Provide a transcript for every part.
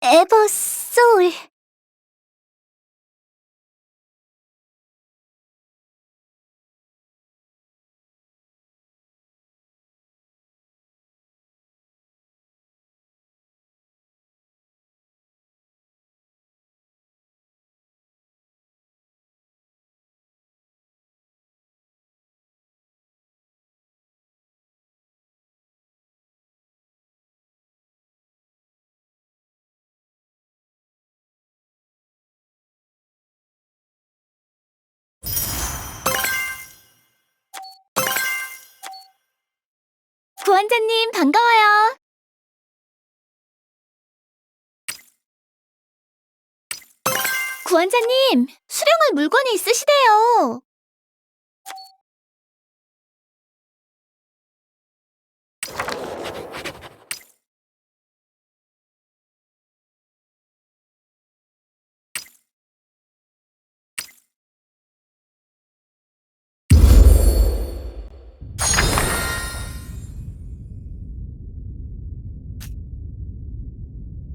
에버소울. 구원자님, 반가워요. 구원자님, 수령할 물건이 있으시대요.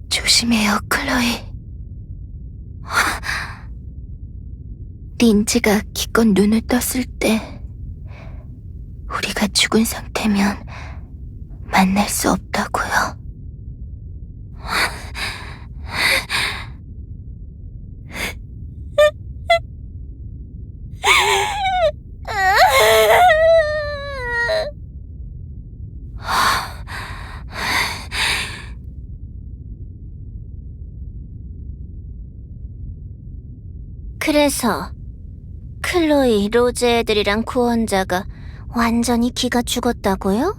조심해요, 클로이. 린지가 기껏 눈을 떴을 때 우리가 죽은 상태면 만날 수 없다고요. 그래서 클로이, 로즈 애들이랑 구원자가 완전히 기가 죽었다고요?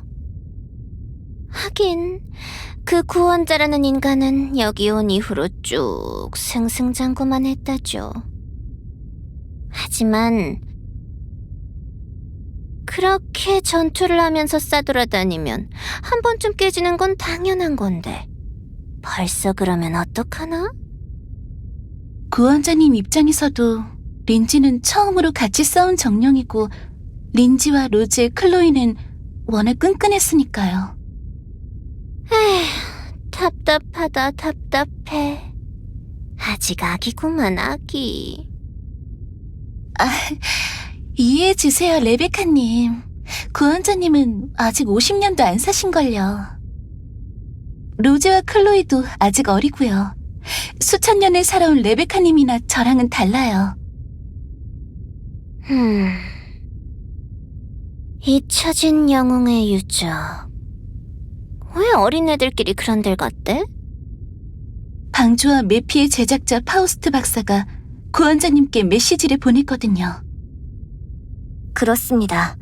하긴 그 구원자라는 인간은 여기 온 이후로 쭉 승승장구만 했다죠. 하지만 그렇게 전투를 하면서 싸돌아다니면 한 번쯤 깨지는 건 당연한 건데 벌써 그러면 어떡하나? 구원자님 입장에서도 린지는 처음으로 같이 싸운 정령이고 린지와 로즈의 클로이는 워낙 끈끈했으니까요. 에휴, 답답하다 답답해. 아직 아기구만 아기. 이해해주세요, 레베카님. 구원자님은 아직 50년도 안 사신걸요. 로즈와 클로이도 아직 어리고요. 수천 년을 살아온 레베카님이나 저랑은 달라요. 잊혀진 영웅의 유적. 왜 어린애들끼리 그런 데 갔대? 방주와 메피의 제작자 파우스트 박사가 구원자님께 메시지를 보냈거든요. 그렇습니다.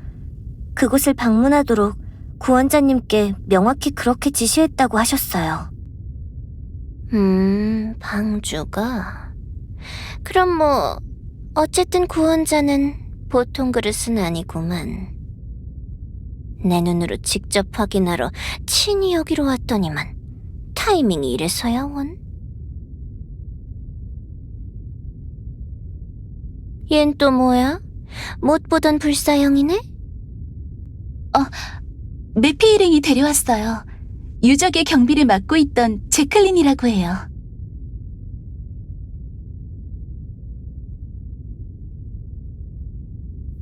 그곳을 방문하도록 구원자님께 명확히 그렇게 지시했다고 하셨어요. 방주가. 그럼 뭐 어쨌든 구원자는 보통 그릇은 아니구만. 내 눈으로 직접 확인하러 친히 여기로 왔더니만 타이밍이 이래서야 원. 얜 또 뭐야? 못 보던 불사형이네? 메피 일행이 데려왔어요. 유적의 경비를 맡고 있던 제클린이라고 해요.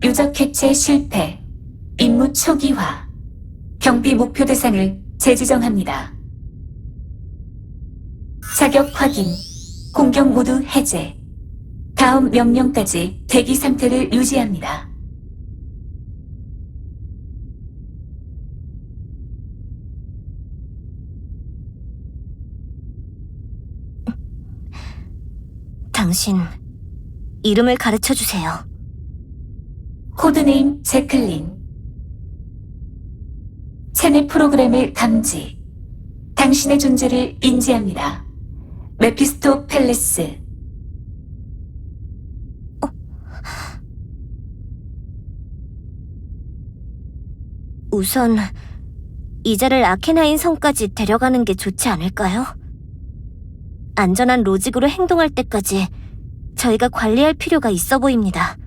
유적 해체 실패, 임무 초기화, 경비 목표 대상을 재지정합니다. 자격 확인, 공격 모두 해제, 다음 명령까지 대기 상태를 유지합니다. 당신, 이름을 가르쳐주세요. 코드네임 제클린. 체내 프로그램을 감지. 당신의 존재를 인지합니다. 메피스토 펠레스. 우선 이자를 아케나인 성까지 데려가는 게 좋지 않을까요? 안전한 로직으로 행동할 때까지 저희가 관리할 필요가 있어 보입니다.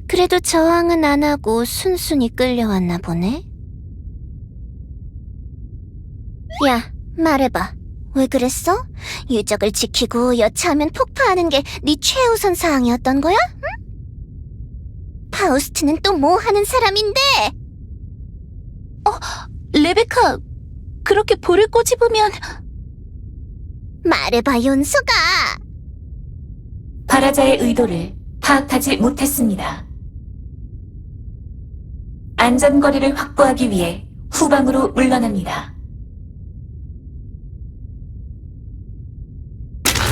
그래도 저항은 안 하고 순순히 끌려왔나 보네. 야, 말해봐. 왜 그랬어? 유적을 지키고 여차하면 폭파하는 게 네 최우선 사항이었던 거야? 응? 파우스트는 또 뭐 하는 사람인데? 레베카, 그렇게 볼을 꼬집으면... 말해봐, 윤수가. 발화자의 의도를 파악하지 못했습니다. 안전거리를 확보하기 위해 후방으로 물러납니다.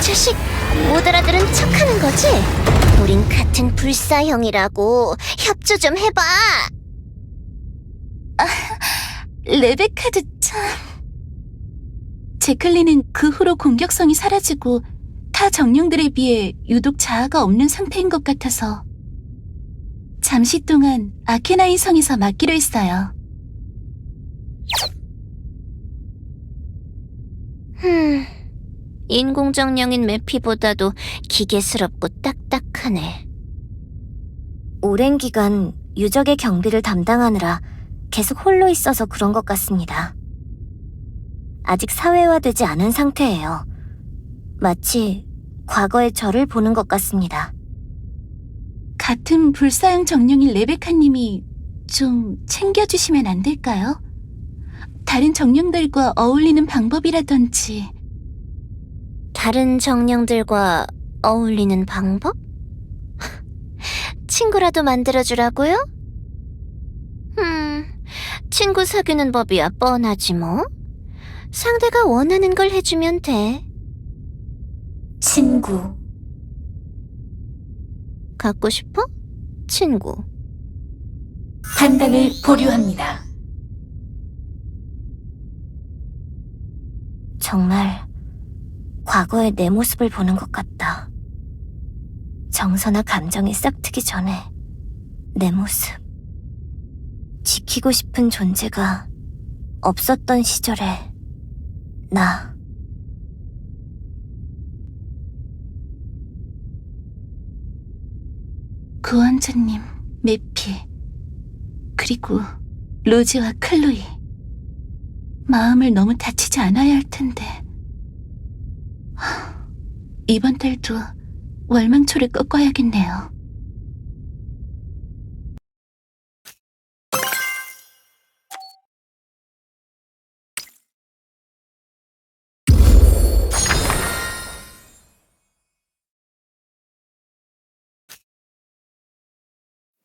자식, 못 알아들은 척하는 거지? 우린 같은 불사형이라고. 협조 좀 해봐. 레베카도 참... 제클린은 그 후로 공격성이 사라지고 타 정령들에 비해 유독 자아가 없는 상태인 것 같아서 잠시 동안 아케나인 성에서 맡기로 했어요. 인공정령인 메피보다도 기계스럽고 딱딱하네. 오랜 기간 유적의 경비를 담당하느라 계속 홀로 있어서 그런 것 같습니다. 아직 사회화되지 않은 상태예요. 마치 과거의 저를 보는 것 같습니다. 같은 불사형 정령인 레베카님이 좀 챙겨주시면 안 될까요? 다른 정령들과 어울리는 방법이라든지... 다른 정령들과 어울리는 방법? 친구라도 만들어주라고요? 친구 사귀는 법이야 뻔하지 뭐. 상대가 원하는 걸 해주면 돼. 친구. 갖고 싶어? 친구. 판단을 보류합니다. 정말 과거의 내 모습을 보는 것 같다. 정서나 감정이 싹트기 전에 내 모습. 지키고 싶은 존재가 없었던 시절에 나. 구원자님, 메피, 그리고 로즈와 클로이. 마음을 너무 다치지 않아야 할 텐데. 이번 달도 월망초를 꺾어야겠네요.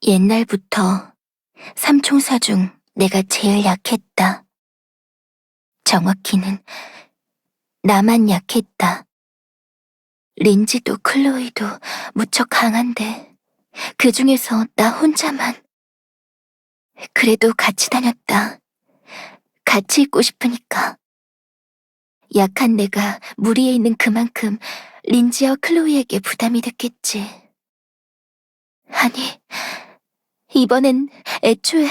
옛날부터 삼총사 중 내가 제일 약했다. 정확히는 나만 약했다. 린지도 클로이도 무척 강한데 그 중에서 나 혼자만. 그래도 같이 다녔다. 같이 있고 싶으니까. 약한 내가 무리에 있는 그만큼 린지와 클로이에게 부담이 됐겠지. 아니, 이번엔 애초에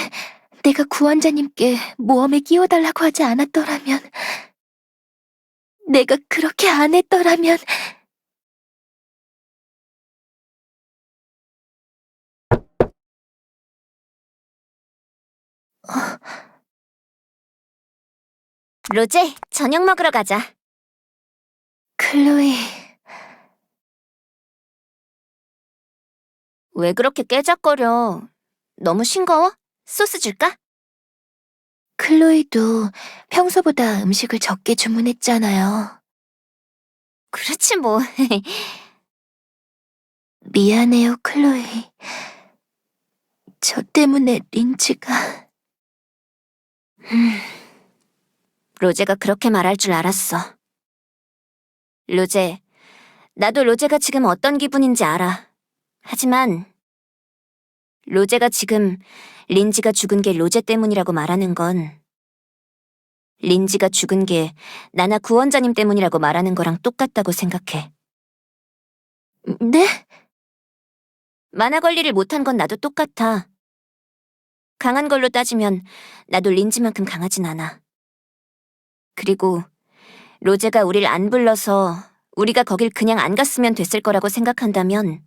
내가 구원자님께 모험에 끼워달라고 하지 않았더라면, 내가 그렇게 안 했더라면. 로제, 저녁 먹으러 가자. 클로이. 왜 그렇게 깨작거려? 너무 싱거워? 소스 줄까? 클로이도 평소보다 음식을 적게 주문했잖아요. 그렇지 뭐. 미안해요, 클로이. 저 때문에 린치가... 로제가 그렇게 말할 줄 알았어. 로제, 나도 로제가 지금 어떤 기분인지 알아. 하지만 로제가 지금 린지가 죽은 게 로제 때문이라고 말하는 건 린지가 죽은 게 나나 구원자님 때문이라고 말하는 거랑 똑같다고 생각해. 네? 만화 관리를 못한 건 나도 똑같아. 강한 걸로 따지면 나도 린지만큼 강하진 않아. 그리고 로제가 우릴 안 불러서 우리가 거길 그냥 안 갔으면 됐을 거라고 생각한다면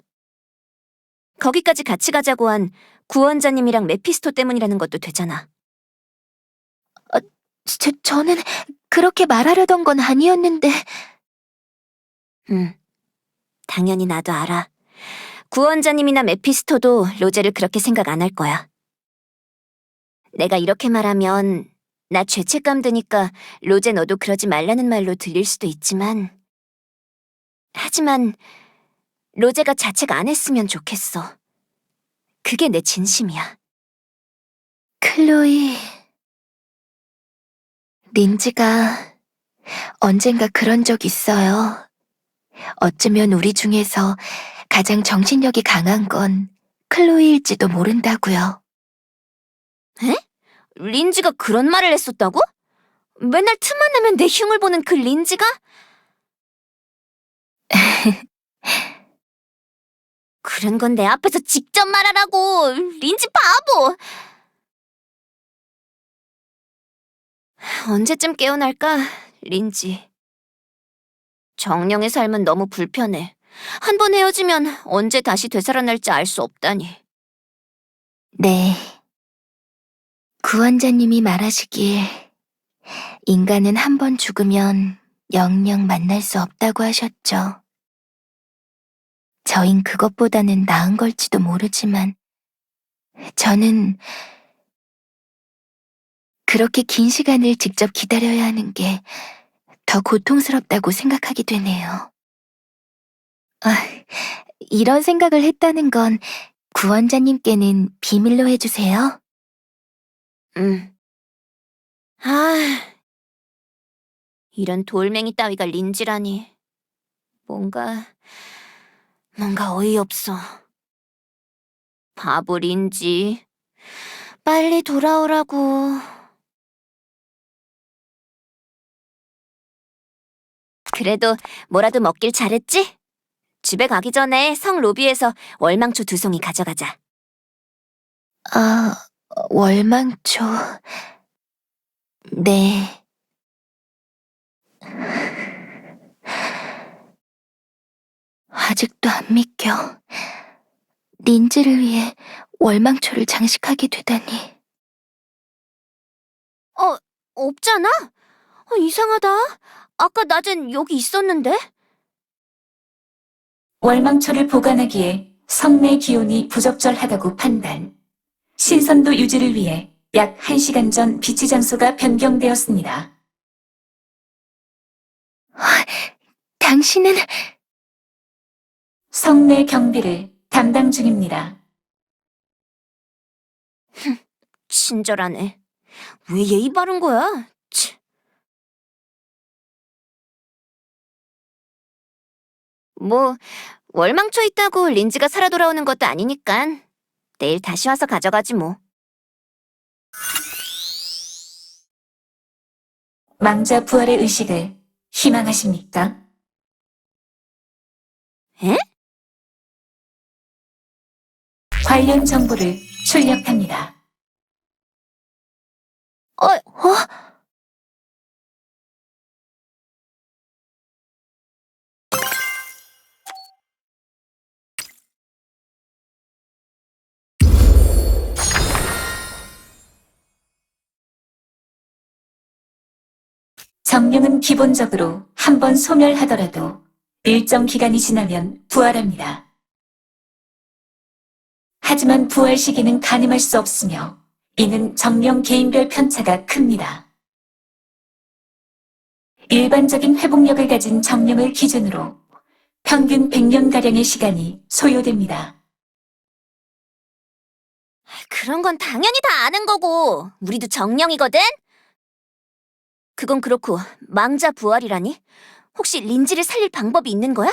거기까지 같이 가자고 한 구원자님이랑 메피스토 때문이라는 것도 되잖아. 저는 그렇게 말하려던 건 아니었는데. 당연히 나도 알아. 구원자님이나 메피스토도 로제를 그렇게 생각 안 할 거야. 내가 이렇게 말하면 나 죄책감 드니까 로제 너도 그러지 말라는 말로 들릴 수도 있지만 하지만 로제가 자책 안 했으면 좋겠어. 그게 내 진심이야. 클로이, 린지가 언젠가 그런 적 있어요. 어쩌면 우리 중에서 가장 정신력이 강한 건 클로이일지도 모른다고요. 린지가 그런 말을 했었다고? 맨날 틈만 나면 내 흉을 보는 그 린지가? 그런 건 내 앞에서 직접 말하라고! 린지 바보! 언제쯤 깨어날까, 린지. 정령의 삶은 너무 불편해. 한 번 헤어지면 언제 다시 되살아날지 알 수 없다니. 네. 구원자님이 말하시길 인간은 한 번 죽으면 영영 만날 수 없다고 하셨죠. 저흰 그것보다는 나은 걸지도 모르지만 저는 그렇게 긴 시간을 직접 기다려야 하는 게 더 고통스럽다고 생각하게 되네요. 이런 생각을 했다는 건 구원자님께는 비밀로 해주세요. 이런 돌멩이 따위가 린지라니. 뭔가 어이없어. 바보 린지. 빨리 돌아오라고. 그래도 뭐라도 먹길 잘했지? 집에 가기 전에 성 로비에서 월망초 2송이 가져가자. 월망초. 네. 아직도 안 믿겨. 린지를 위해 월망초를 장식하게 되다니. 없잖아? 이상하다. 아까 낮엔 여기 있었는데? 월망초를 보관하기에 성내 기온이 부적절하다고 판단. 신선도 유지를 위해 약 1시간 전 비치 장소가 변경되었습니다. 당신은 성내 경비를 담당 중입니다. 친절하네. 왜 예의 바른 거야? 치. 뭐 월망초 있다고 린지가 살아 돌아오는 것도 아니니깐 내일 다시 와서 가져가지 뭐. 망자 부활의 의식을 희망하십니까? 에? 관련 정보를 출력합니다. 정령은 기본적으로 한 번 소멸하더라도 일정 기간이 지나면 부활합니다. 하지만 부활 시기는 가늠할 수 없으며 이는 정령 개인별 편차가 큽니다. 일반적인 회복력을 가진 정령을 기준으로 평균 100년가량의 시간이 소요됩니다. 그런 건 당연히 다 아는 거고 우리도 정령이거든? 그건 그렇고 망자 부활이라니? 혹시 린지를 살릴 방법이 있는 거야?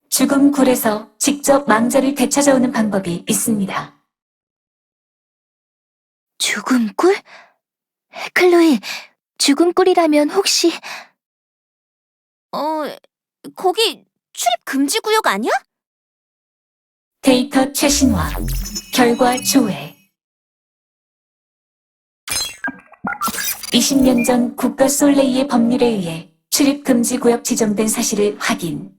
죽음 굴에서 직접 망자를 되찾아오는 방법이 있습니다. 죽은 꿀? 클로이, 죽은 꿀이라면 혹시 거기 출입 금지 구역 아니야? 데이터 최신화, 결과 조회. 20년 전 국가 솔레이의 법률에 의해 출입 금지 구역 지정된 사실을 확인.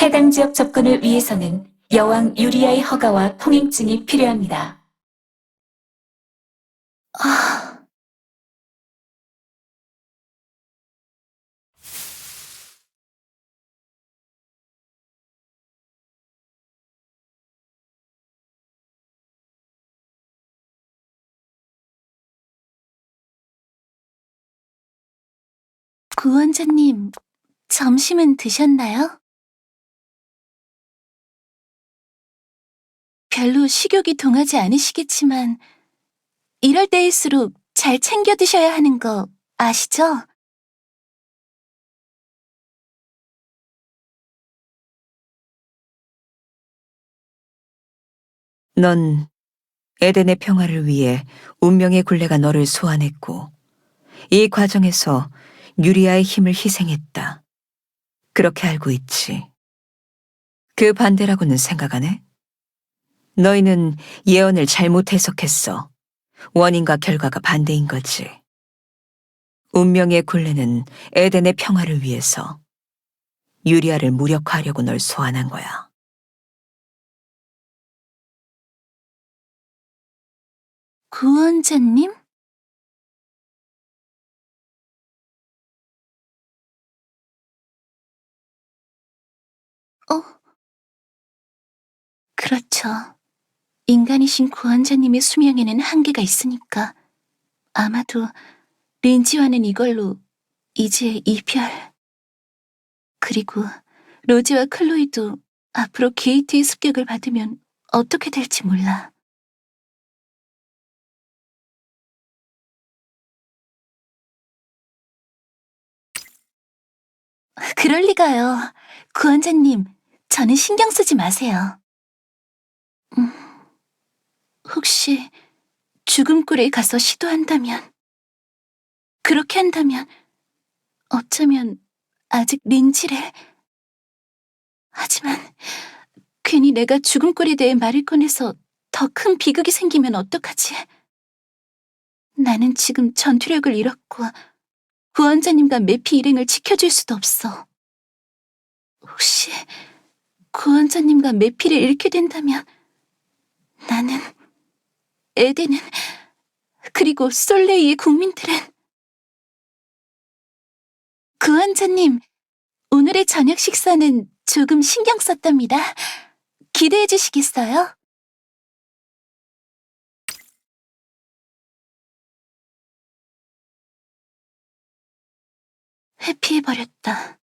해당 지역 접근을 위해서는 여왕 유리아의 허가와 통행증이 필요합니다. 아, 구원자님, 점심은 드셨나요? 별로 식욕이 동하지 않으시겠지만 이럴 때일수록 잘 챙겨 드셔야 하는 거 아시죠? 넌 에덴의 평화를 위해 운명의 굴레가 너를 소환했고, 이 과정에서 유리아의 힘을 희생했다. 그렇게 알고 있지. 그 반대라고는 생각 안 해? 너희는 예언을 잘못 해석했어. 원인과 결과가 반대인 거지. 운명의 굴레는 에덴의 평화를 위해서 유리아를 무력화하려고 널 소환한 거야. 구원자님? 그렇죠. 인간이신 구원자님의 수명에는 한계가 있으니까 아마도 린지와는 이걸로 이제 이별. 그리고 로지와 클로이도 앞으로 게이트의 습격을 받으면 어떻게 될지 몰라. 그럴 리가요. 구원자님, 저는 신경 쓰지 마세요. 음, 혹시 죽음굴에 가서 시도한다면, 그렇게 한다면 어쩌면 아직 린지를... 하지만 괜히 내가 죽음굴에 대해 말을 꺼내서 더 큰 비극이 생기면 어떡하지? 나는 지금 전투력을 잃었고 구원자님과 매피 일행을 지켜줄 수도 없어. 혹시 구원자님과 매피를 잃게 된다면 나는, 에덴은, 그리고 솔레이의 국민들은... 구원자님, 오늘의 저녁 식사는 조금 신경 썼답니다. 기대해 주시겠어요? 회피해버렸다.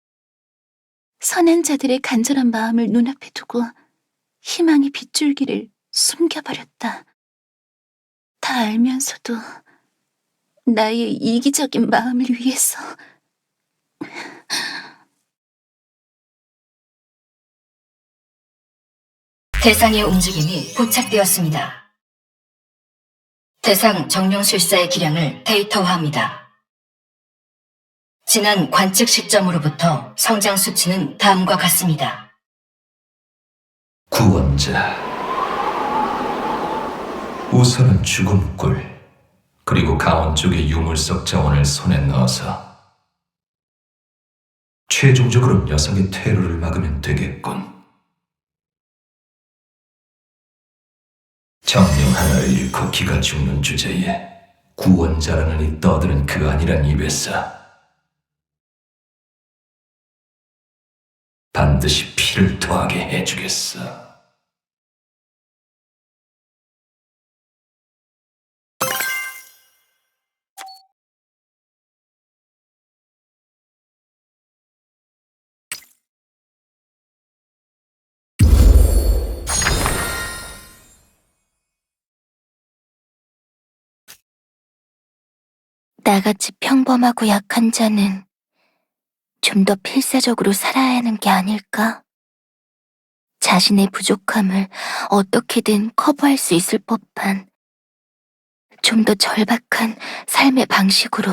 선한 자들의 간절한 마음을 눈앞에 두고 희망의 빗줄기를 숨겨버렸다. 다 알면서도 나의 이기적인 마음을 위해서. 대상의 움직임이 포착되었습니다. 대상 정령술사의 기량을 데이터화합니다. 지난 관측 시점으로부터 성장 수치는 다음과 같습니다. 구원자. 우선은 죽음꿀, 그리고 가온 쪽의 유물석 자원을 손에 넣어서 최종적으로 녀석의 퇴로를 막으면 되겠군. 정령 하나를 잃고 기가 죽는 주제에 구원자라는 이 떠드는 그 아니란 입에서 반드시 피를 토하게 해주겠어. 나같이 평범하고 약한 자는 좀 더 필사적으로 살아야 하는 게 아닐까? 자신의 부족함을 어떻게든 커버할 수 있을 법한 좀 더 절박한 삶의 방식으로.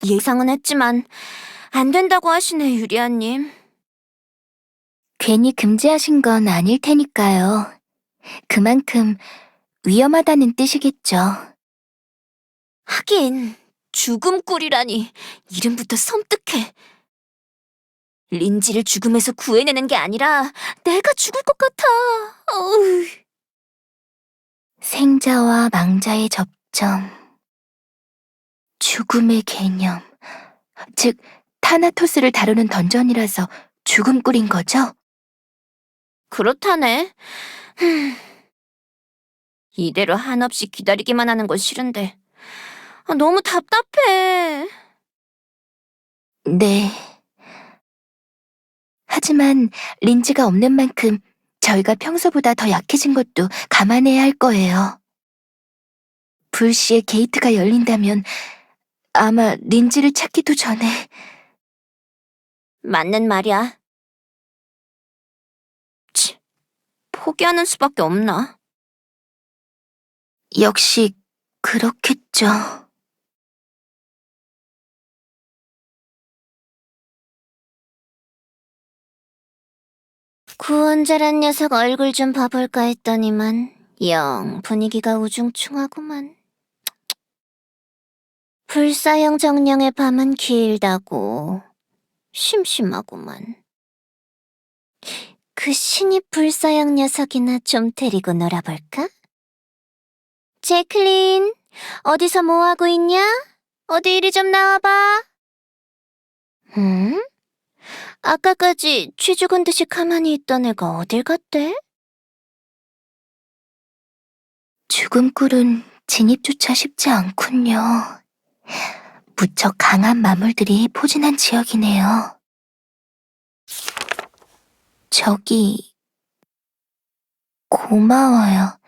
예상은 했지만 안 된다고 하시네, 유리아님. 괜히 금지하신 건 아닐 테니까요. 그만큼 위험하다는 뜻이겠죠. 하긴 죽음꿀이라니 이름부터 섬뜩해. 린지를 죽음에서 구해내는 게 아니라 내가 죽을 것 같아. 어우. 생자와 망자의 접점, 죽음의 개념, 즉 타나토스를 다루는 던전이라서 죽음꿀인 거죠? 그렇다네. 이대로 한없이 기다리기만 하는 건 싫은데 너무 답답해. 네. 하지만 린지가 없는 만큼 저희가 평소보다 더 약해진 것도 감안해야 할 거예요. 불시에 게이트가 열린다면 아마 린지를 찾기도 전에 맞는 말이야. 치, 포기하는 수밖에 없나? 역시 그렇겠죠. 구원자란 녀석 얼굴 좀 봐볼까 했더니만 영 분위기가 우중충하구만. 불사형 정령의 밤은 길다고 심심하구만. 그 신입 불사형 녀석이나 좀 데리고 놀아볼까? 제클린, 어디서 뭐하고 있냐? 어디 이리 좀 나와봐. 응? 아까까지 쥐 죽은 듯이 가만히 있던 애가 어딜 갔대? 죽음꿀은 진입조차 쉽지 않군요. 무척 강한 마물들이 포진한 지역이네요. 저기, 고마워요.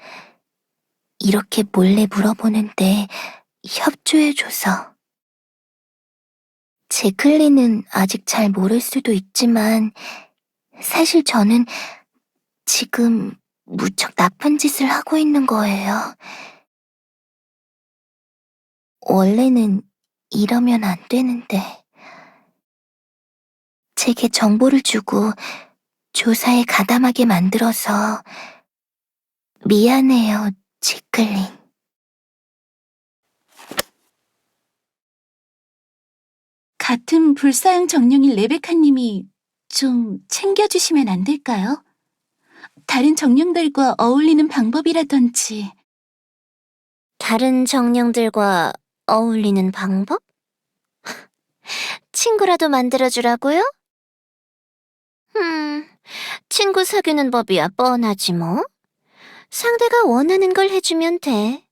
이렇게 몰래 물어보는데 협조해줘서. 제클린은 아직 잘 모를 수도 있지만 사실 저는 지금 무척 나쁜 짓을 하고 있는 거예요. 원래는 이러면 안 되는데. 제게 정보를 주고 조사에 가담하게 만들어서 미안해요, 제클린. 같은 불사형 정령인 레베카님이 좀 챙겨주시면 안 될까요? 다른 정령들과 어울리는 방법이라든지. 다른 정령들과 어울리는 방법? 친구라도 만들어주라고요? 친구 사귀는 법이야 뻔하지 뭐. 상대가 원하는 걸 해주면 돼.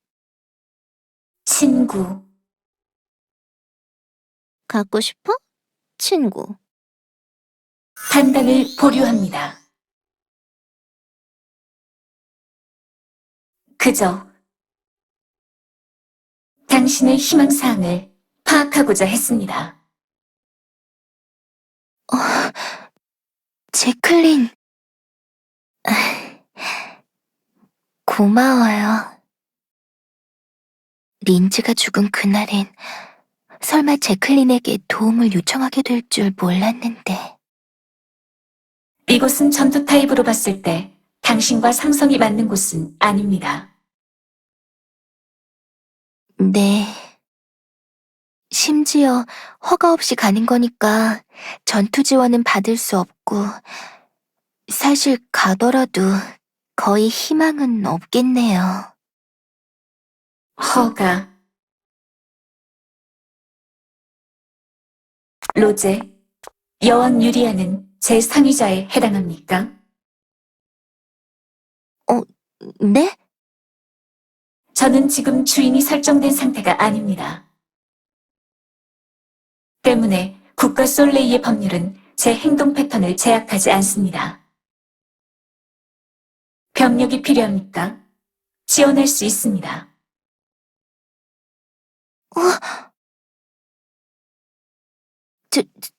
친구. 갖고 싶어? 친구. 판단을 보류합니다. 그저 당신의 희망사항을 파악하고자 했습니다. 제클린. 고마워요. 린즈가 죽은 그날엔 설마 제클린에게 도움을 요청하게 될 줄 몰랐는데. 이곳은 전투 타입으로 봤을 때 당신과 상성이 맞는 곳은 아닙니다. 네. 심지어 허가 없이 가는 거니까 전투 지원은 받을 수 없고, 사실 가더라도 거의 희망은 없겠네요. 허가. 로제, 여왕 유리아는 제 상위자에 해당합니까? 네? 저는 지금 주인이 설정된 상태가 아닙니다. 때문에 국가 솔레이의 법률은 제 행동 패턴을 제약하지 않습니다. 병력이 필요합니까? 지원할 수 있습니다.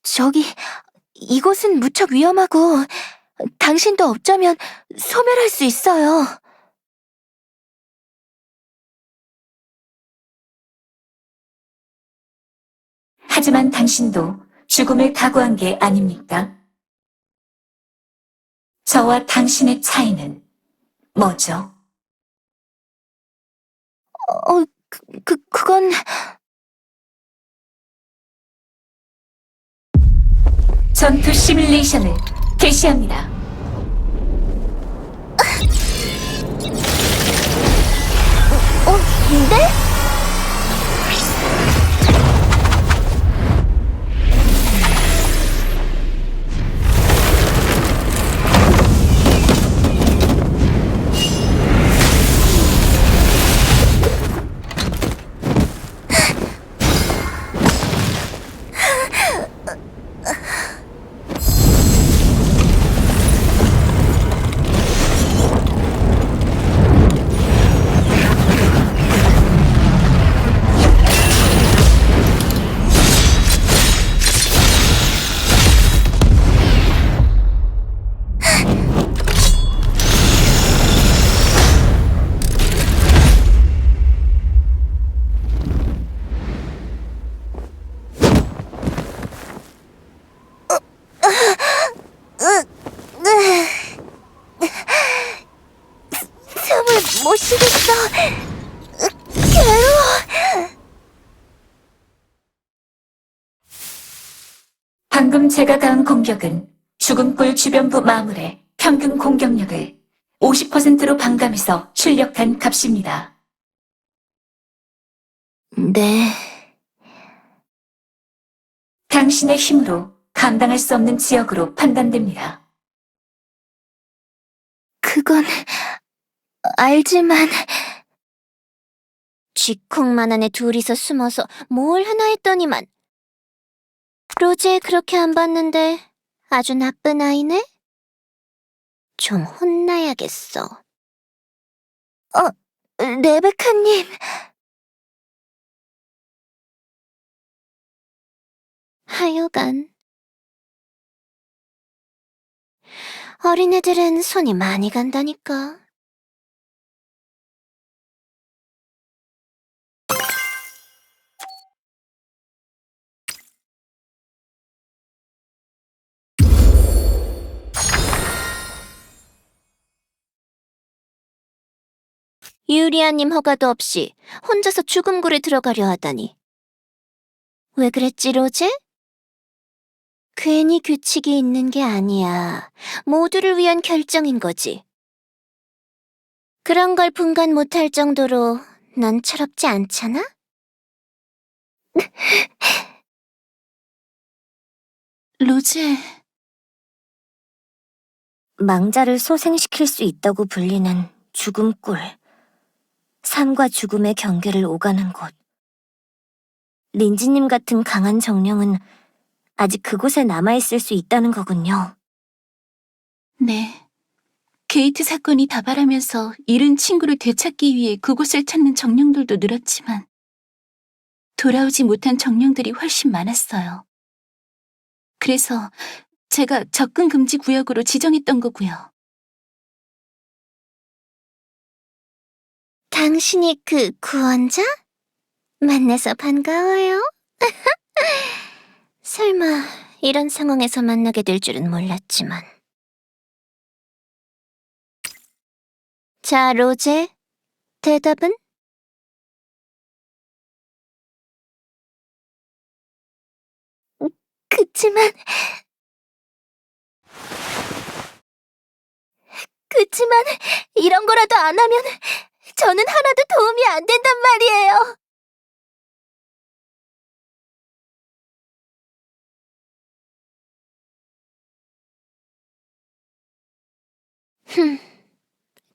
저기, 이곳은 무척 위험하고, 당신도 없자면 소멸할 수 있어요. 하지만 당신도 죽음을 각오한 게 아닙니까? 저와 당신의 차이는 뭐죠? 그건 전투 시뮬레이션을 개시합니다. 네? 숨을 못 쉬겠어. 방금 제가 가한 공격은 죽음골 주변부 마물의 평균 공격력을 50%로 반감해서 출력한 값입니다. 네. 당신의 힘으로 감당할 수 없는 지역으로 판단됩니다. 그건 알지만 쥐콩만 안에 둘이서 숨어서 뭘 하나 했더니만. 로제 그렇게 안 봤는데 아주 나쁜 아이네? 좀 혼나야겠어. 레베카님. 하여간 어린애들은 손이 많이 간다니까. 유리아님 허가도 없이 혼자서 죽음굴에 들어가려 하다니. 왜 그랬지, 로제? 괜히 규칙이 있는 게 아니야. 모두를 위한 결정인 거지. 그런 걸 분간 못할 정도로 넌 철없지 않잖아? 로제, 망자를 소생시킬 수 있다고 불리는 죽음굴. 삶과 죽음의 경계를 오가는 곳. 린지님 같은 강한 정령은 아직 그곳에 남아있을 수 있다는 거군요. 네. 게이트 사건이 다발하면서 잃은 친구를 되찾기 위해 그곳을 찾는 정령들도 늘었지만 돌아오지 못한 정령들이 훨씬 많았어요. 그래서 제가 접근 금지 구역으로 지정했던 거고요. 당신이 그 구원자? 만나서 반가워요. 설마 이런 상황에서 만나게 될 줄은 몰랐지만. 자, 로제. 대답은? 그치만 이런 거라도 안 하면 저는 하나도 도움이 안 된단 말이에요.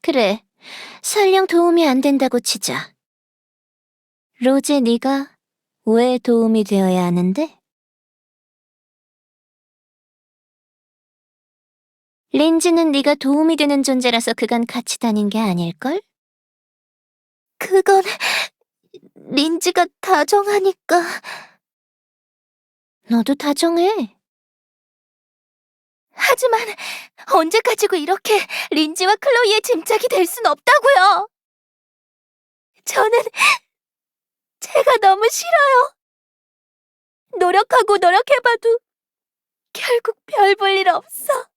그래. 설령 도움이 안 된다고 치자. 로제, 네가 왜 도움이 되어야 하는데? 린지는 네가 도움이 되는 존재라서 그간 같이 다닌 게 아닐걸? 그건 린지가 다정하니까. 너도 다정해. 하지만 언제까지고 이렇게 린지와 클로이의 짐짝이 될 순 없다고요. 저는 제가 너무 싫어요. 노력하고 노력해봐도 결국 별 볼 일 없어.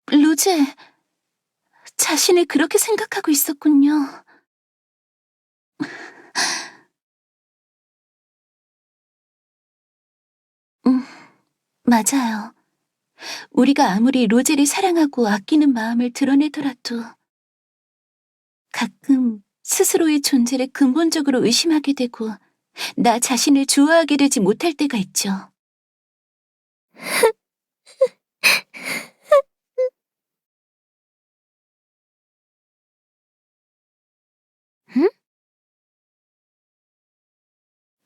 로제, 자신을 그렇게 생각하고 있었군요. 음, 맞아요. 우리가 아무리 로제를 사랑하고 아끼는 마음을 드러내더라도 가끔 스스로의 존재를 근본적으로 의심하게 되고 나 자신을 좋아하게 되지 못할 때가 있죠. 응?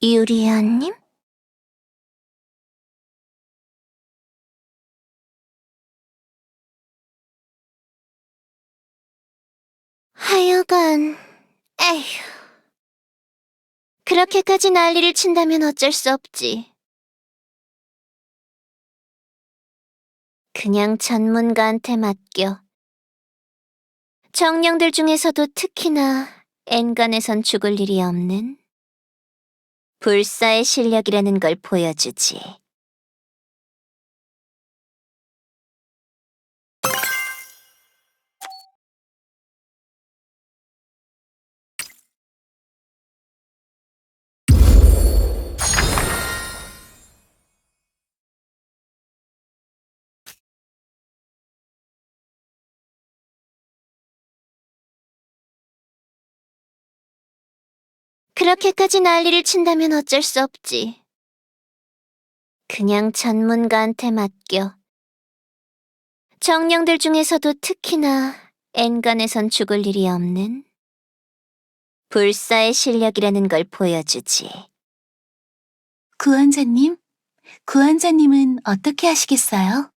유리아님? 하여간, 에휴. 그렇게까지 난리를 친다면 어쩔 수 없지. 그냥 전문가한테 맡겨. 정령들 중에서도 특히나 엔간에선 죽을 일이 없는 불사의 실력이라는 걸 보여주지. 그렇게까지 난리를 친다면 어쩔 수 없지. 그냥 전문가한테 맡겨. 정령들 중에서도 특히나 엔간에선 죽을 일이 없는 불사의 실력이라는 걸 보여주지. 구원자님? 구원자님은 어떻게 하시겠어요?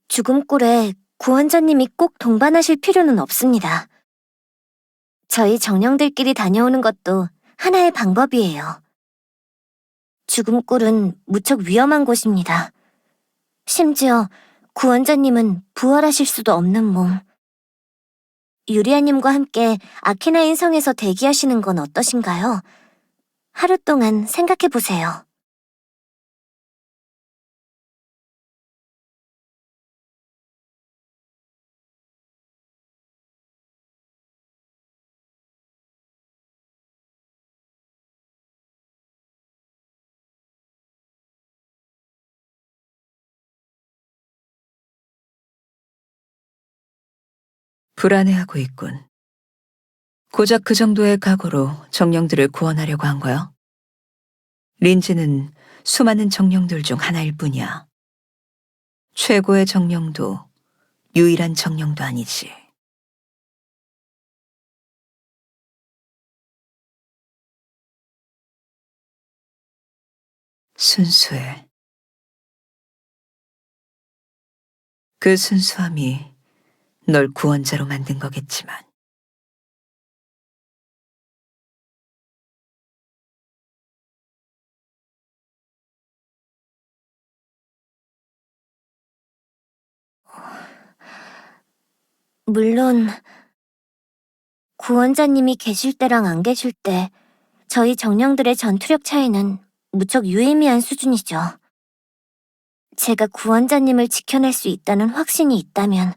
죽음골에 구원자님이 꼭 동반하실 필요는 없습니다. 저희 정령들끼리 다녀오는 것도 하나의 방법이에요. 죽음골은 무척 위험한 곳입니다. 심지어 구원자님은 부활하실 수도 없는 몸. 유리아님과 함께 아키나인 성에서 대기하시는 건 어떠신가요? 하루 동안 생각해보세요. 불안해하고 있군. 고작 그 정도의 각오로 정령들을 구원하려고 한 거야? 린지는 수많은 정령들 중 하나일 뿐이야. 최고의 정령도 유일한 정령도 아니지. 순수해. 그 순수함이 널 구원자로 만든 거겠지만. 물론 구원자님이 계실 때랑 안 계실 때 저희 정령들의 전투력 차이는 무척 유의미한 수준이죠. 제가 구원자님을 지켜낼 수 있다는 확신이 있다면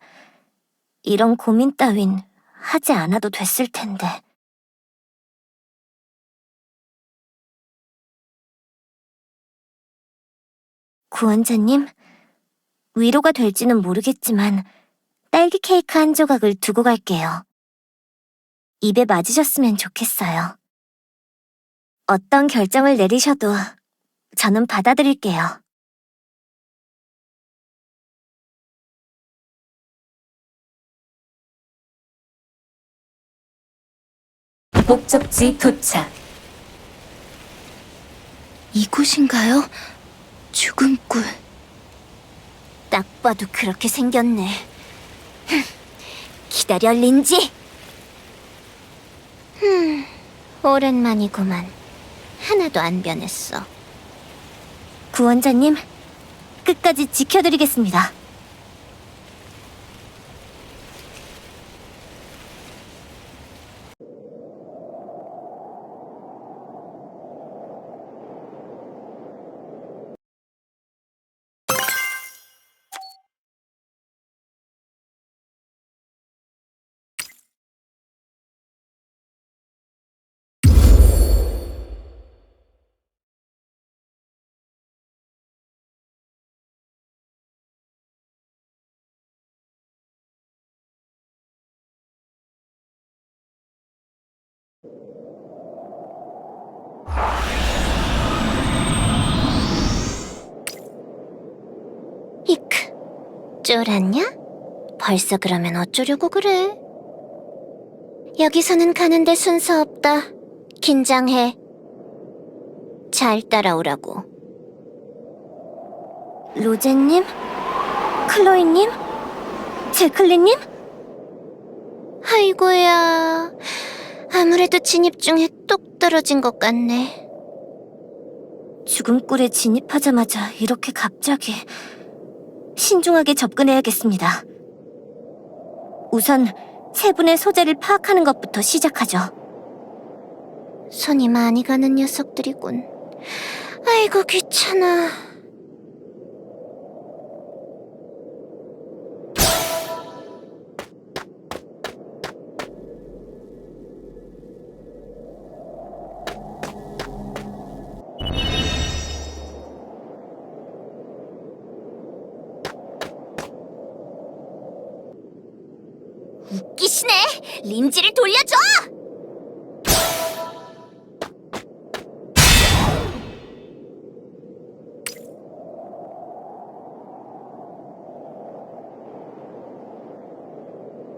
이런 고민 따윈 하지 않아도 됐을 텐데. 구원자님, 위로가 될지는 모르겠지만 딸기 케이크 한 조각을 두고 갈게요. 입에 맞으셨으면 좋겠어요. 어떤 결정을 내리셔도 저는 받아들일게요. 목적지 도착. 이곳인가요? 죽음굴. 딱 봐도 그렇게 생겼네. 기다려, 린지. 오랜만이구만. 하나도 안 변했어. 구원자님, 끝까지 지켜드리겠습니다. 쫄았냐? 벌써 그러면 어쩌려고 그래? 여기서는 가는데 순서 없다. 긴장해. 잘 따라오라고. 로제님? 클로이님? 제클린님? 아이고야. 아무래도 진입 중에 똑 떨어진 것 같네. 죽음굴에 진입하자마자 이렇게 갑자기... 신중하게 접근해야겠습니다. 우선 세 분의 소재를 파악하는 것부터 시작하죠. 손이 많이 가는 녀석들이군. 아이고 귀찮아. 웃기시네! 린지를 돌려줘!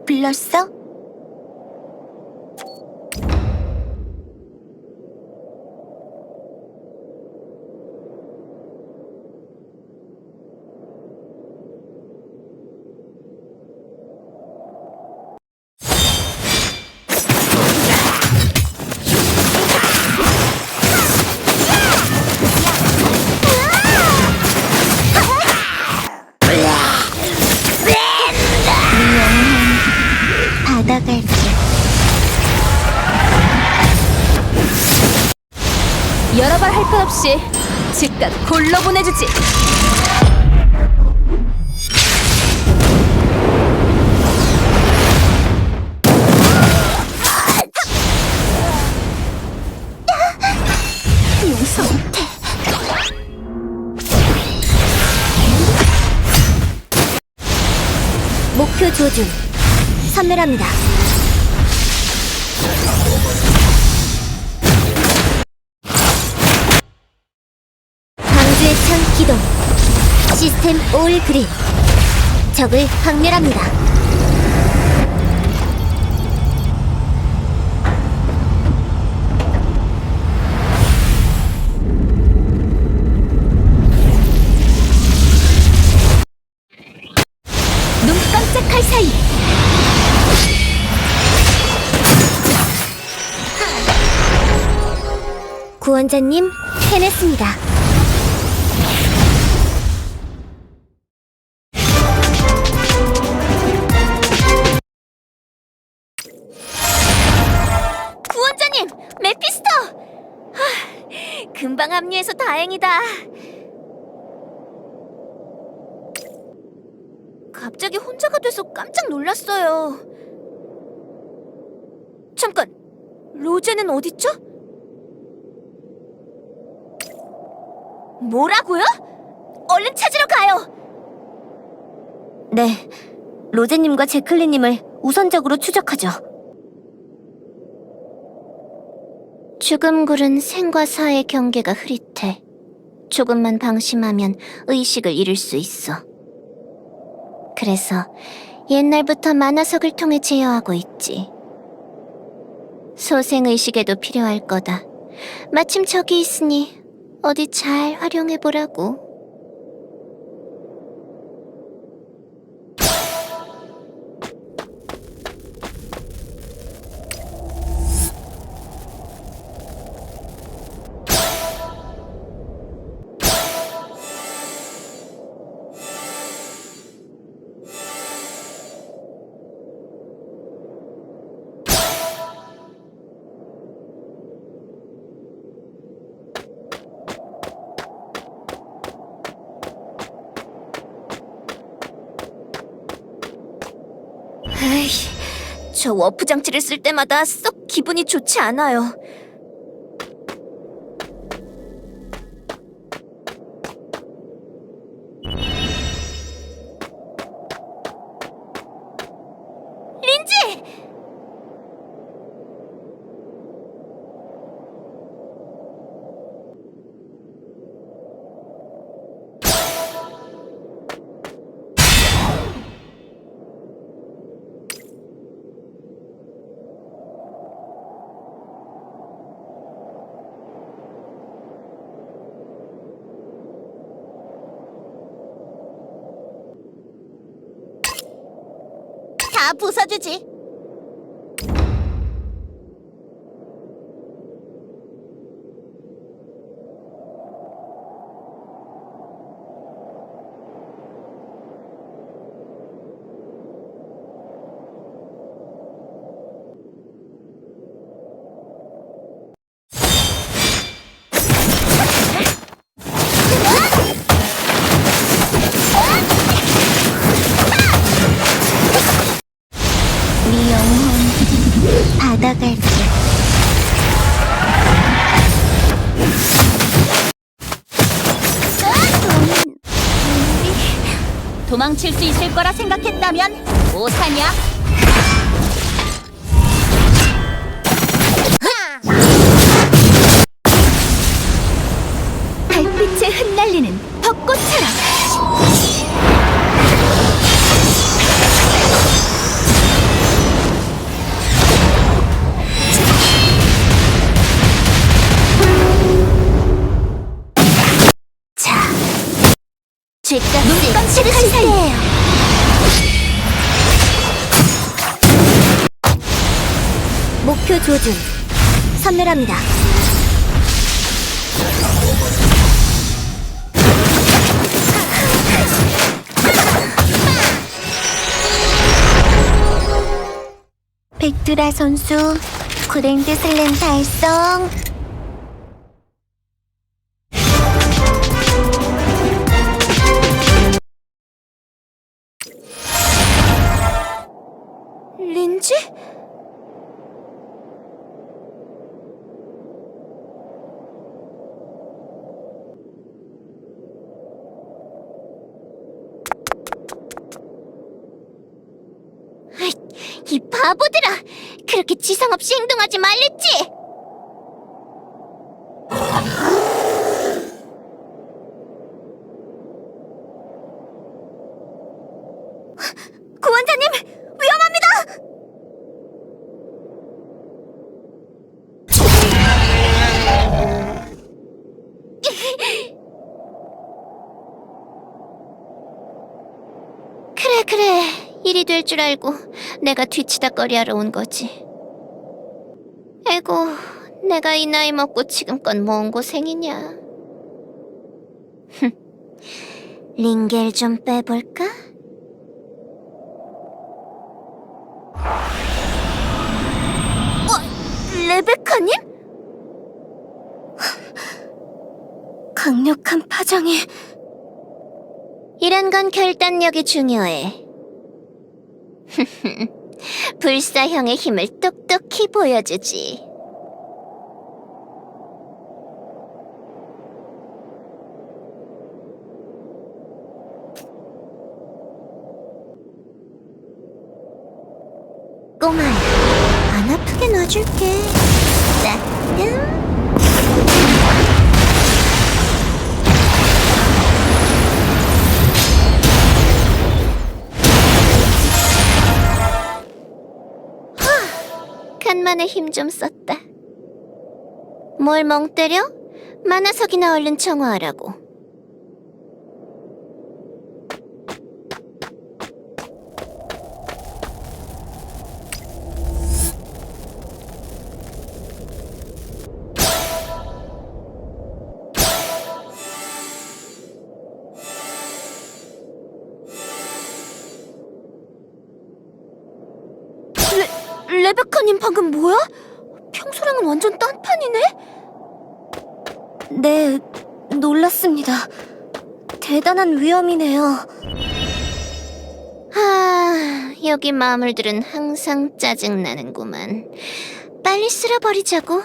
불렀어? 받아갈게. 여러 번 할 것 없이 즉각 골로 보내주지. 용서 못해. 목표 조준. 선멸합니다. 방주의 창 기동. 시스템 올 그린. 적을 박멸합니다. 눈 깜짝할 사이. 구원자님, 해냈습니다. 구원자님, 메피스토! 금방 합류해서 다행이다. 갑자기 혼자가 돼서 깜짝 놀랐어요. 잠깐, 로제는 어딨죠? 뭐라고요? 얼른 찾으러 가요! 네, 로제님과 제클린님을 우선적으로 추적하죠. 죽음굴은 생과 사의 경계가 흐릿해. 조금만 방심하면 의식을 잃을 수 있어. 그래서 옛날부터 만화석을 통해 제어하고 있지. 소생의식에도 필요할 거다. 마침 저기 있으니 어디 잘 활용해보라고. 에이, 저 워프 장치를 쓸 때마다 썩 기분이 좋지 않아요. 린지! 다 부숴주지. 네 영혼 받아갈게. 도망칠 수 있을 거라 생각했다면 오사냐? 달빛에 흩날리는 벚꽃처럼. 죗값을 치르실 때예요. 목표 조준 선멸합니다. 백두라 선수 그랜드 슬램 달성. 린지? 이 바보들아! 그렇게 지성 없이 행동하지 말랬지! 구원자님! 위험합니다! 그래. 일이 될 줄 알고 내가 뒤치다꺼리하러 온 거지. 에고, 내가 이 나이 먹고 지금껏 뭔 고생이냐. 링겔 좀 빼볼까? 레베카님? 강력한 파장이... 이런 건 결단력이 중요해. 불사형의 힘을 똑똑히 보여주지. 꼬마야, 안 아프게 놔줄게. 따끔. 간만에 힘 좀 썼다. 뭘 멍 때려? 만화석이나 얼른 청화하라고. 레베카님 방금 뭐야? 평소랑은 완전 딴판이네? 네, 놀랐습니다. 대단한 위험이네요. 여기 마물들은 항상 짜증나는구만. 빨리 쓸어버리자고.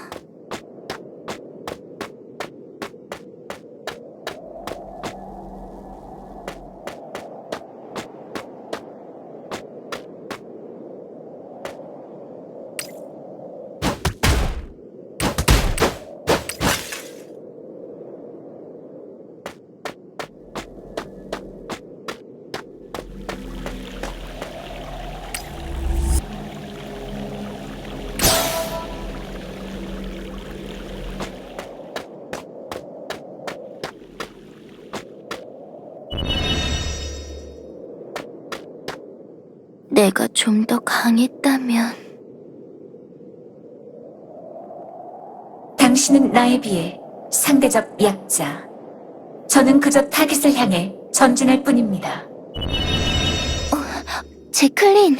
좀 더 강했다면. 당신은 나에 비해 상대적 약자. 저는 그저 타깃을 향해 전진할 뿐입니다. 제클린,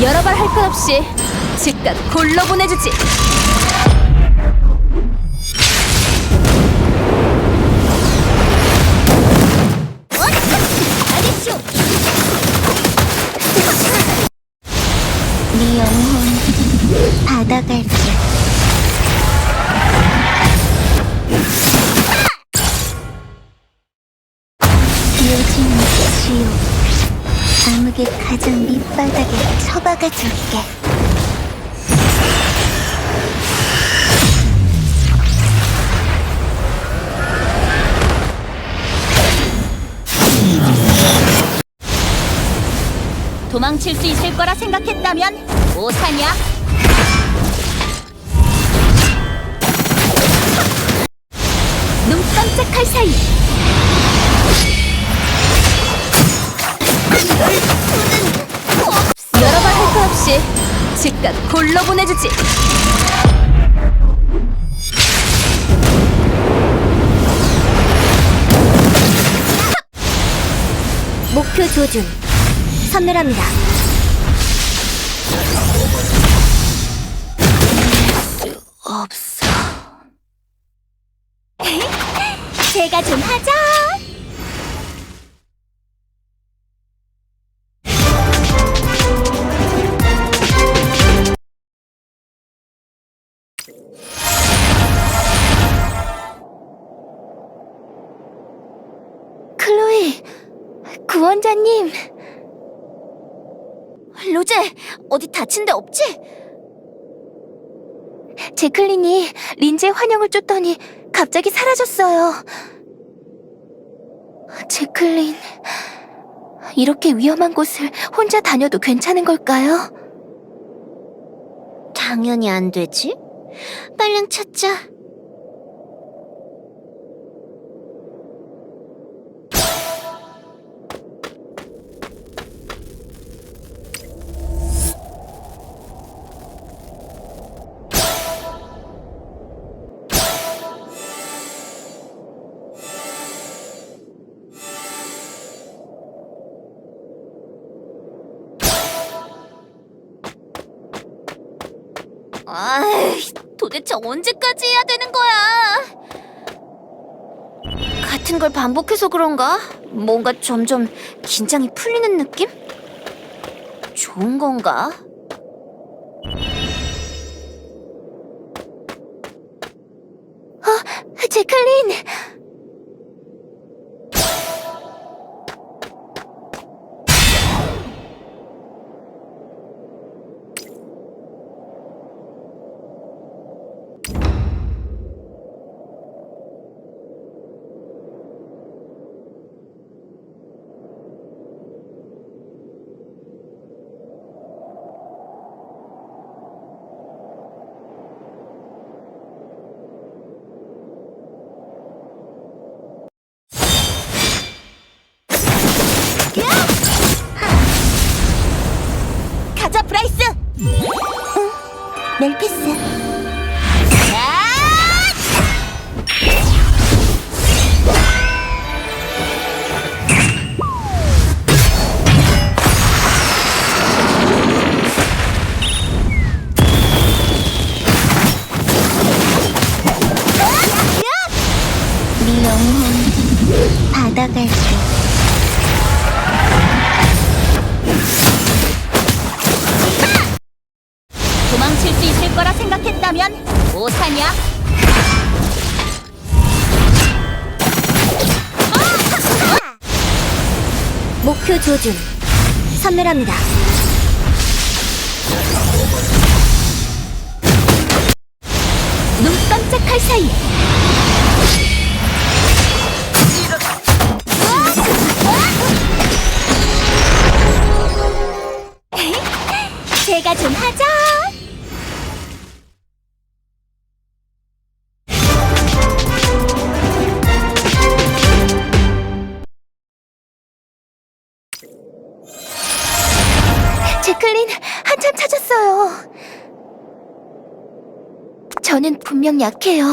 여러 발 할 것 없이 즉각 골로 보내주지. 네 영혼 받아갈게. 요즘 지옥. 암흑의 가장 밑바닥에 처박아 줄게. 도망칠 수 있을 거라 생각했다면 오사냐? 눈 깜짝할 사이 여러 발 할 거 없이 즉각 골로 보내주지. 목표 조준 선멸합니다. 없어. 제가 좀 하자. 클로이, 구원자님. 로제, 어디 다친 데 없지? 제클린이 린지의 환영을 쫓더니 갑자기 사라졌어요. 제클린, 이렇게 위험한 곳을 혼자 다녀도 괜찮은 걸까요? 당연히 안 되지. 빨랑 찾자. 아이, 도대체 언제까지 해야 되는 거야? 같은 걸 반복해서 그런가? 뭔가 점점 긴장이 풀리는 느낌? 좋은 건가? 제클린! 가자, 브라이스! 멜피스. 네 영혼 받아갈게. 도망칠 수 있을 거라 생각했다면 오사냐? 목표 조준 선멸합니다. 눈 깜짝할 사이에 제가 좀 하죠. 제클린, 한참 찾았어요. 저는 분명 약해요.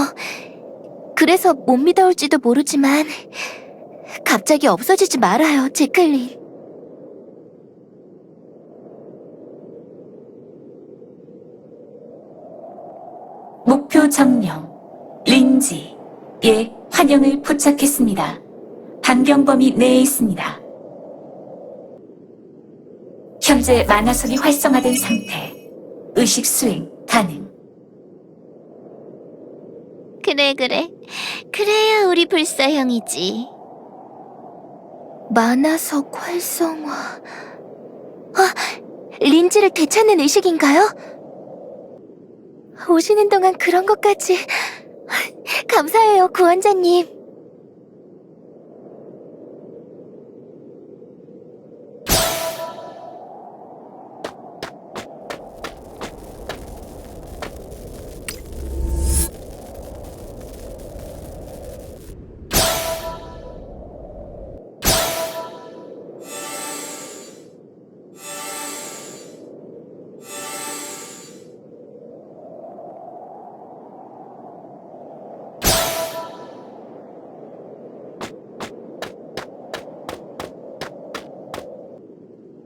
그래서 못 믿어올지도 모르지만 갑자기 없어지지 말아요, 제클린. 목표 점령. 린지의 환영을 포착했습니다. 반경 범위 내에 있습니다. 현재 만화선이 활성화된 상태. 의식 수행 가능. 그래. 그래야 우리 불사형이지. 만화석 활성화. 아, 린지를 되찾는 의식인가요? 오시는 동안 그런 것까지. 감사해요, 구원자님.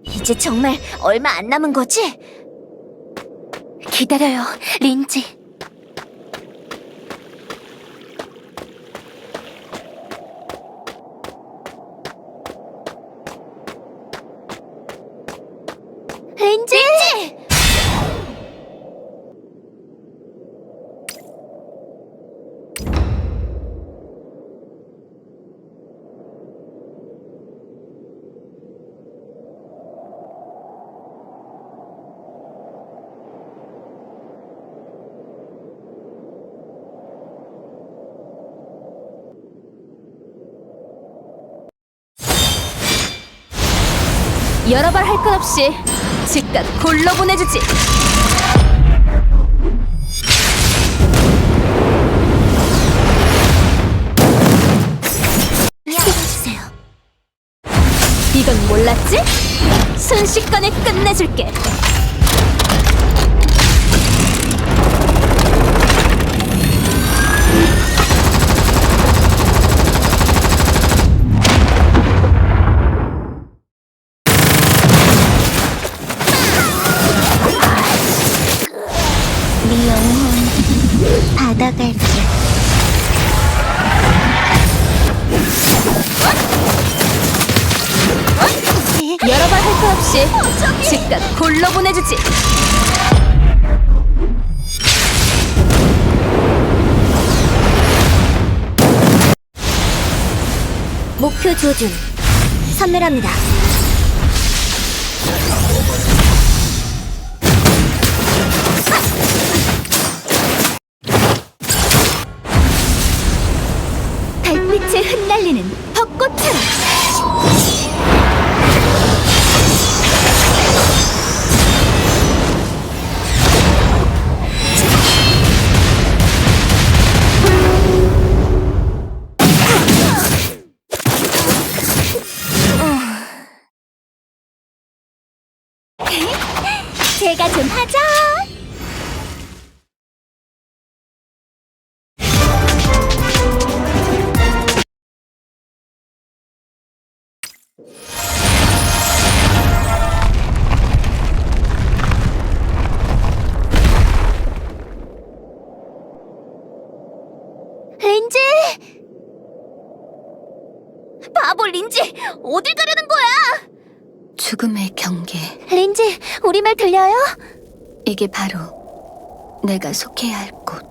이제 정말 얼마 안 남은 거지? 기다려요, 린지. 린지! 여러 발 할 것 없이 즉각 골로 보내주지. 쓰세요. 이건 몰랐지? 순식간에 끝내줄게. 네 영혼 받아갈게. 여러 발 할 것 없이 즉각 골로 보내주지. 목표 조준 선멸합니다. 달빛에 흩날리는 벚꽃처럼. 제가 좀 하죠. 린지! 바보 린지, 어딜 가려는 거야? 죽음의 경계. 린지, 우리 말 들려요? 이게 바로 내가 속해야 할 곳.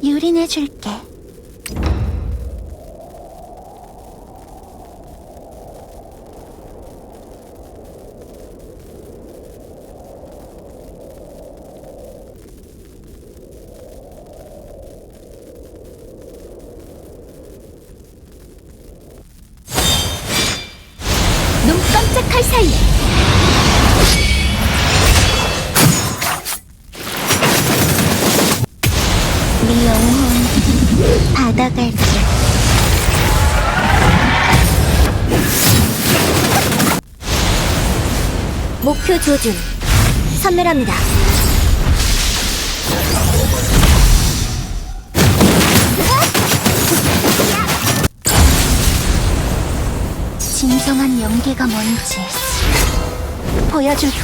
유린해줄게. 눈 깜짝할 사이에 네 영혼 받아갈게. 목표 조준 선멸합니다. 진정한 연계가 뭔지 보여줄게.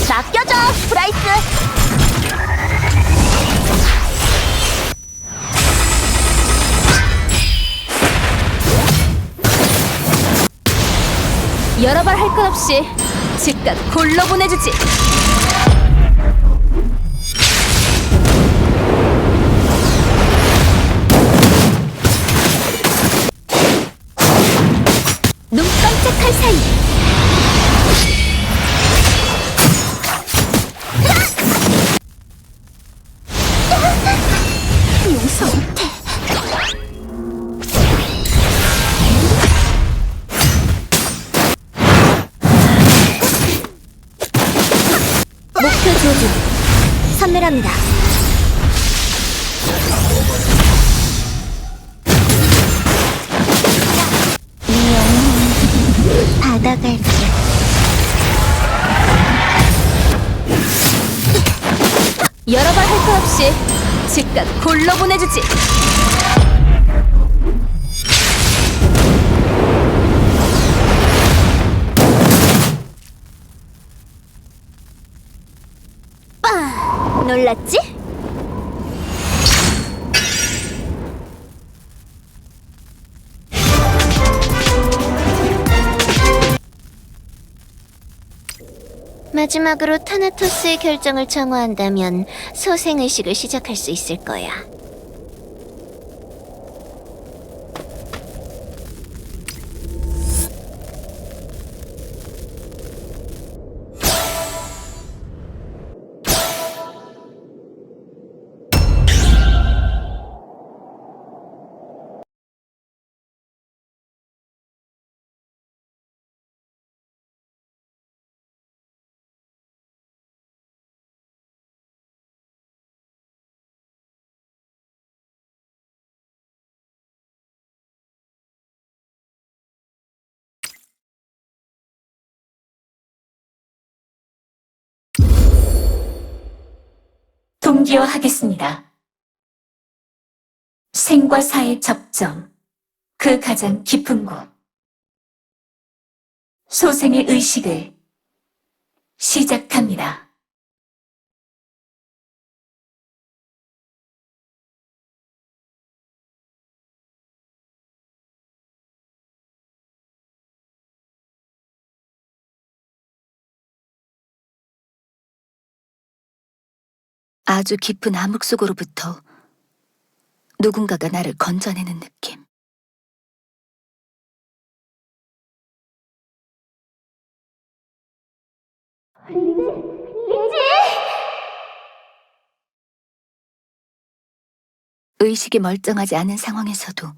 맡겨줘, 브라이트! 여러 발 할 것 없이 즉각 골로 보내주지. 눈 깜짝할 사이 용서 못해. 목표 조준 선멸합니다. 네 영혼 받아갈게. 여러 발 할 것 없이 즉각 골로 보내주지. 놀랐지? 마지막으로 타나토스의 결정을 청구한다면 소생의식을 시작할 수 있을 거야. 동기화하겠습니다. 생과 사의 접점, 그 가장 깊은 곳. 소생의 의식을 시작합니다. 아주 깊은 암흑 속으로부터 누군가가 나를 건져내는 느낌. 의식이 멀쩡하지 않은 상황에서도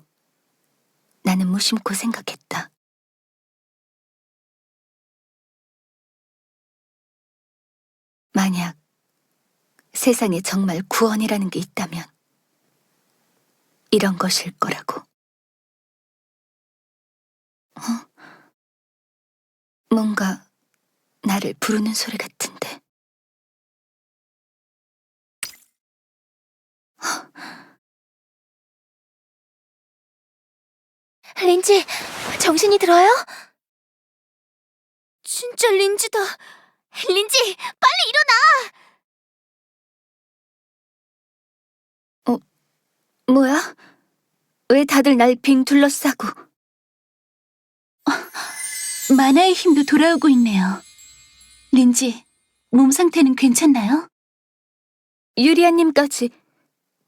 나는 무심코 생각했다. 만약 세상에 정말 구원이라는 게 있다면 이런 것일 거라고. 뭔가 나를 부르는 소리 같은데. 린지, 정신이 들어요? 진짜 린지다. 린지, 빨리 일어나! 뭐야? 왜 다들 날 빙 둘러싸고. 만화의 힘도 돌아오고 있네요. 린지, 몸 상태는 괜찮나요? 유리아님까지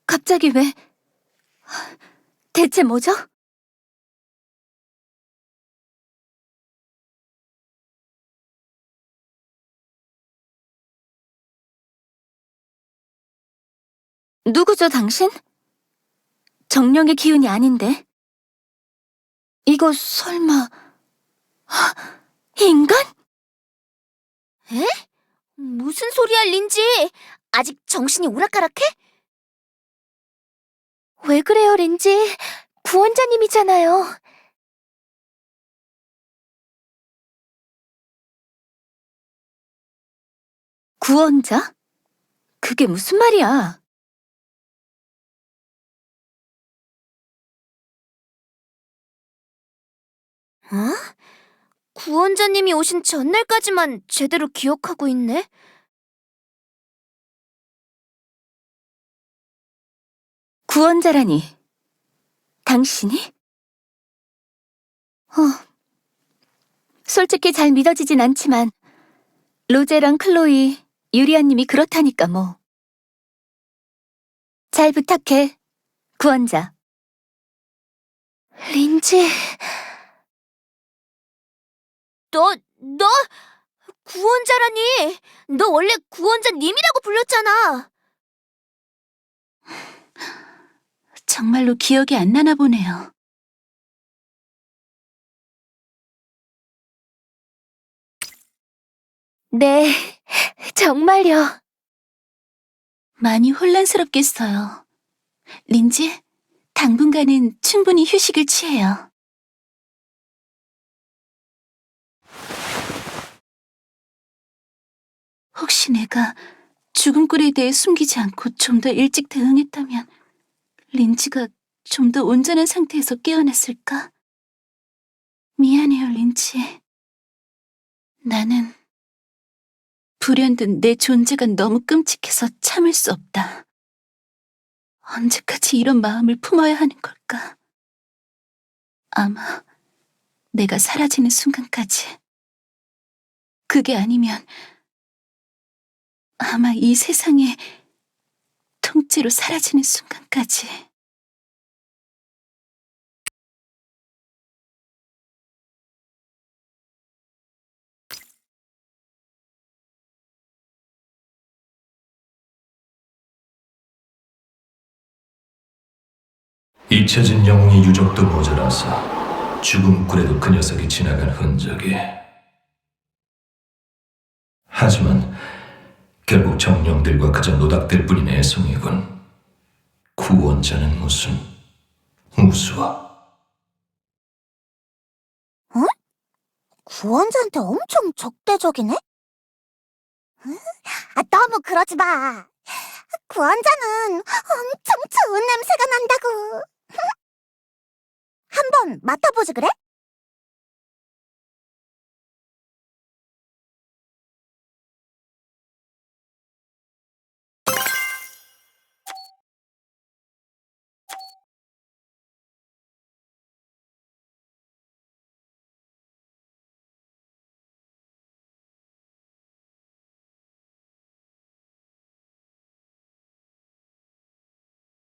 갑자기 왜? 대체 뭐죠? 누구죠, 당신? 정령의 기운이 아닌데. 이거 설마 인간? 무슨 소리야, 린지? 아직 정신이 오락가락해? 왜 그래요, 린지? 구원자님이잖아요. 구원자? 그게 무슨 말이야? 어? 구원자님이 오신 전날까지만 제대로 기억하고 있네? 구원자라니. 당신이? 솔직히 잘 믿어지진 않지만 로제랑 클로이, 유리아님이 그렇다니까 뭐. 잘 부탁해, 구원자. 린지... 너 구원자라니! 너 원래 구원자님이라고 불렸잖아! 정말로 기억이 안 나나 보네요. 네, 정말요. 많이 혼란스럽겠어요. 린지, 당분간은 충분히 휴식을 취해요. 혹시 내가 죽은 꿀에 대해 숨기지 않고 좀 더 일찍 대응했다면 린지가 좀 더 온전한 상태에서 깨어났을까? 미안해요, 린지. 나는 불현듯 내 존재가 너무 끔찍해서 참을 수 없다. 언제까지 이런 마음을 품어야 하는 걸까? 아마 내가 사라지는 순간까지. 그게 아니면 아마 이 세상에 통째로 사라지는 순간까지. 잊혀진 영웅의 유적도 모자라서 죽음 굴에도 그 녀석이 지나간 흔적이. 하지만 결국 정령들과 그저 노닥될 뿐인 애송이군. 구원자는 무슨 우수와. 구원자한테 엄청 적대적이네? 너무 그러지 마. 구원자는 엄청 좋은 냄새가 난다고. 한번 맡아보지 그래?